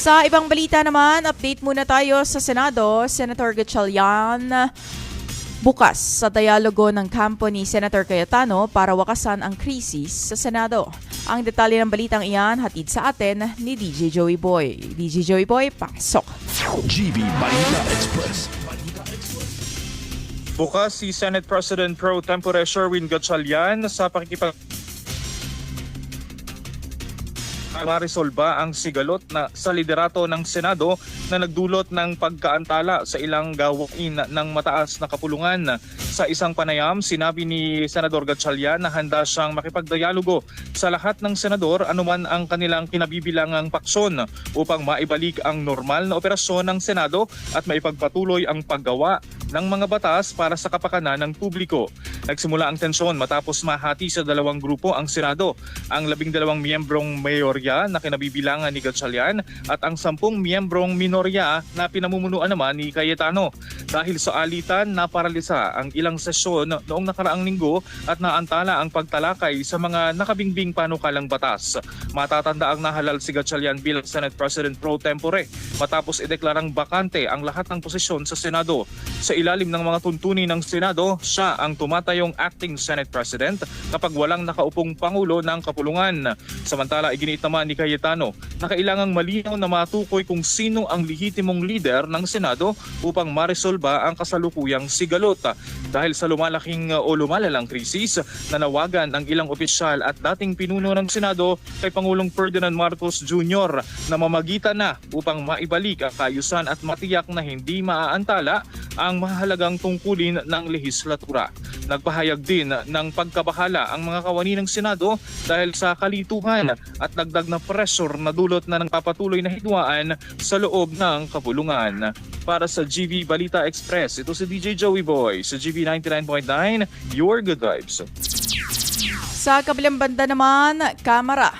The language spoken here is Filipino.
Sa ibang balita naman, update muna tayo sa Senado. Senator Gatchalian bukas sa dialogo ng kampo ni Senator Cayetano para wakasan ang krisis sa Senado. Ang detalye ng balitang iyan hatid sa atin ni DJ Joey Boy. DJ Joey Boy, pasok! GB Balita Express. Bukas si Senate President Pro Tempore Sherwin Gatchalian sa marisolba ang sigalot na sa liderato ng Senado na nagdulot ng pagkaantala sa ilang gawain ng mataas na kapulungan. Sa isang panayam, sinabi ni Senador Gatchalian na handa siyang makipagdialogo sa lahat ng senador anuman ang kanilang kinabibilangang paksyon upang maibalik ang normal na operasyon ng Senado at maipagpatuloy ang paggawa ng mga batas para sa kapakanan ng publiko. Nagsimula ang tensyon matapos mahati sa dalawang grupo ang Senado, ang 12 miyembrong mayorya na kinabibilangan ni Gatchalian at ang 10 miyembrong minorya na pinamumunuan naman ni Cayetano. Dahil sa alitan, naparalisa ang ilang sesyon noong nakaraang linggo at naantala ang pagtalakay sa mga nakabingbing panukalang batas. Matatanda ang nahalal si Gatchalian bilang Senate President Pro Tempore matapos ideklarang bakante ang lahat ng posisyon sa Senado. Sa ilalim ng mga tuntunin ng Senado, siya ang tumatayong acting Senate President kapag walang nakaupong Pangulo ng Kapulungan. Samantala, iginiit naman ni Cayetano na kailangang malinaw na matukoy kung sino ang lehitimong leader ng Senado upang maresolba ang kasalukuyang sigalot. Dahil sa lumalalang krisis, nanawagan ang ilang opisyal at dating pinuno ng Senado kay Pangulong Ferdinand Marcos Jr. na mamagitan na upang maibalik ang kaayusan at matiyak na hindi maaantala ang mahalagang tungkulin ng lehislatura. Nagpahayag din ng pagkabahala ang mga kawani ng Senado dahil sa kalituhan at dagdag na pressure na dulot na ng papatuloy na hidwaan sa loob ng kapulungan. Para sa GB Balita Express, ito si DJ Joey Boy sa GB 99.9, Your Good Vibes. Sa kabilang banda naman, Kamara